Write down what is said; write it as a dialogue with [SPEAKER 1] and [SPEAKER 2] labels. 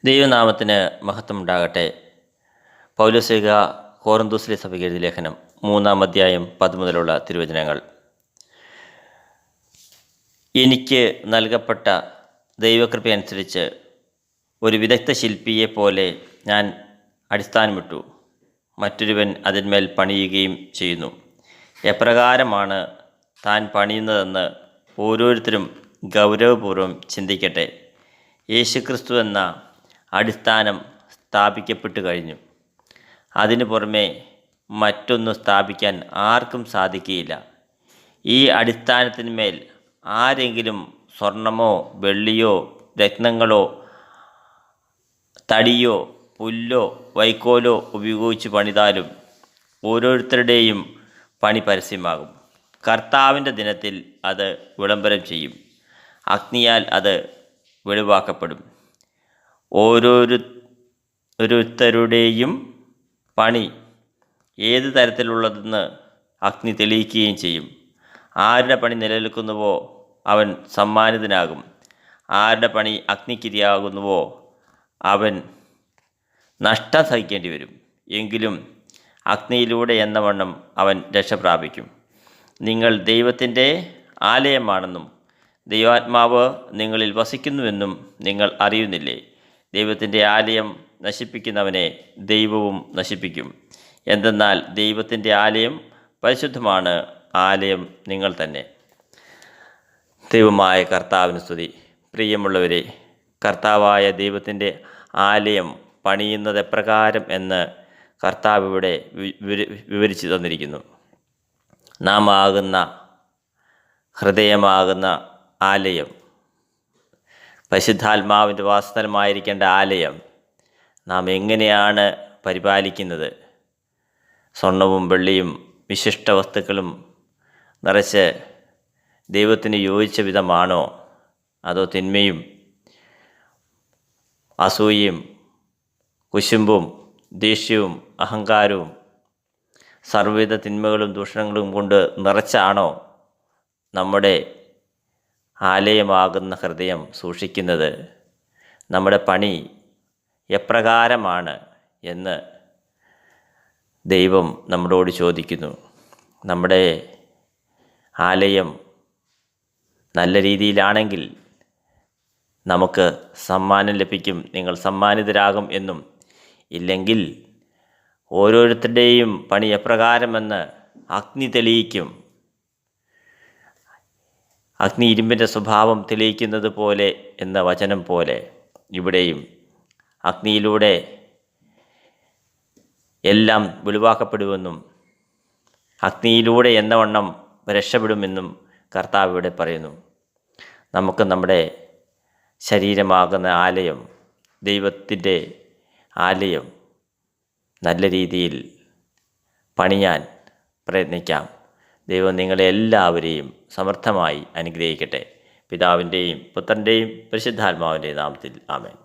[SPEAKER 1] ദൈവനാമത്തിന് മഹത്വം ഉണ്ടാകട്ടെ. പൗലോസ്ലീഹ കൊറിന്തോസിലെ സഭയ്ക്ക് എഴുതിയ ലേഖനം 3-ാം അധ്യായം 10 മുതലുള്ള തിരുവചനങ്ങൾ. എനിക്ക് നൽകപ്പെട്ട ദൈവകൃപയനുസരിച്ച് ഒരു വിദഗ്ധ ശില്പിയെപ്പോലെ ഞാൻ അടിസ്ഥാനമിട്ടു, മറ്റൊരുവൻ അതിന്മേൽ പണിയുകയും ചെയ്യുന്നു. എപ്രകാരമാണ് താൻ പണിയുന്നതെന്ന് ഓരോരുത്തരും ഗൗരവപൂർവ്വം ചിന്തിക്കട്ടെ. യേശുക്രിസ്തു എന്ന അടിസ്ഥാനം സ്ഥാപിക്കപ്പെട്ടു കഴിഞ്ഞു. അതിനു പുറമെ മറ്റൊന്ന് സ്ഥാപിക്കാൻ ആർക്കും സാധിക്കുകയില്ല. ഈ അടിസ്ഥാനത്തിന്മേൽ ആരെങ്കിലും സ്വർണമോ വെള്ളിയോ രത്നങ്ങളോ തടിയോ പുല്ലോ വൈക്കോലോ ഉപയോഗിച്ച് പണിതാലും ഓരോരുത്തരുടെയും പണി പരസ്യമാകും. കർത്താവിൻ്റെ ദിനത്തിൽ അത് വിളംബരം ചെയ്യും. അഗ്നിയാൽ അത് വെളിവാക്കപ്പെടും. ഓരോരുത്തരുടെയും പണി ഏത് തരത്തിലുള്ളതെന്ന് അഗ്നി തെളിയിക്കുകയും ചെയ്യും. ആരുടെ പണി നിലനിൽക്കുന്നുവോ അവൻ സമ്മാനിതനാകും. ആരുടെ പണി അഗ്നിക്കിരയാകുന്നുവോ അവൻ നഷ്ടം സഹിക്കേണ്ടി വരും. എങ്കിലും അഗ്നിയിലൂടെ എന്നവണ്ണം അവൻ രക്ഷ പ്രാപിക്കും. നിങ്ങൾ ദൈവത്തിൻ്റെ ആലയമാണെന്നും ദൈവാത്മാവ് നിങ്ങളിൽ വസിക്കുന്നുവെന്നും നിങ്ങൾ അറിയുന്നില്ലേ? ദൈവത്തിൻ്റെ ആലയം നശിപ്പിക്കുന്നവനെ ദൈവവും നശിപ്പിക്കും. എന്തെന്നാൽ ദൈവത്തിൻ്റെ ആലയം പരിശുദ്ധമാണ്, ആലയം നിങ്ങൾ തന്നെ. ദൈവമായ കർത്താവിന് സ്തുതി. പ്രിയമുള്ളവരെ, കർത്താവായ ദൈവത്തിൻ്റെ ആലയം പണിയുന്നത് എപ്രകാരം എന്ന് കർത്താവ് ഇവിടെ വിവരിച്ചു തന്നിരിക്കുന്നു. നാം ആകുന്ന ഹൃദയമാകുന്ന ആലയം, പരിശുദ്ധാത്മാവിൻ്റെ വാസസ്ഥലമായിരിക്കേണ്ട ആലയം നാം എങ്ങനെയാണ് പരിപാലിക്കുന്നത്? സ്വർണവും വെള്ളിയും വിശിഷ്ട വസ്തുക്കളും നിറച്ച് ദൈവത്തിന് യോജിച്ച വിധമാണോ? അതോ തിന്മയും അസൂയയും കുശുമ്പും ദേഷ്യവും അഹങ്കാരവും സർവ്വവിധ തിന്മകളും ദൂഷണങ്ങളും കൊണ്ട് നിറച്ചാണോ നമ്മുടെ ആലയമാകുന്ന ഹൃദയം സൂക്ഷിക്കുന്നത്? നമ്മുടെ പണി എപ്രകാരമാണ് എന്ന് ദൈവം നമ്മളോട് ചോദിക്കുന്നു. നമ്മുടെ ആലയം നല്ല രീതിയിലാണെങ്കിൽ നമുക്ക് സമ്മാനം ലഭിക്കും, നിങ്ങൾ സമ്മാനിതരാകും എന്നും, ഇല്ലെങ്കിൽ ഓരോരുത്തരുടെയും പണി എപ്രകാരമെന്ന് അഗ്നി തെളിയിക്കും. അഗ്നി ഇരുമ്പിൻ്റെ സ്വഭാവം തെളിയിക്കുന്നത് പോലെ എന്ന വചനം പോലെ ഇവിടെയും അഗ്നിയിലൂടെ എല്ലാം വെളിവാക്കപ്പെടുമെന്നും അഗ്നിയിലൂടെ എന്നവണ്ണം രക്ഷപ്പെടുമെന്നും കർത്താവ് ഇവിടെ പറയുന്നു. നമുക്ക് നമ്മുടെ ശരീരമാകുന്ന ആലയം, ദൈവത്തിൻ്റെ ആലയം നല്ല രീതിയിൽ പണിയാൻ പ്രയത്നിക്കാം. ദൈവം നിങ്ങളെ എല്ലാവരെയും സമർത്ഥമായി അനുഗ്രഹിക്കട്ടെ. പിതാവിൻ്റെയും പുത്രൻ്റെയും പരിശുദ്ധാത്മാവിൻ്റെയും നാമത്തിൽ ആമേൻ.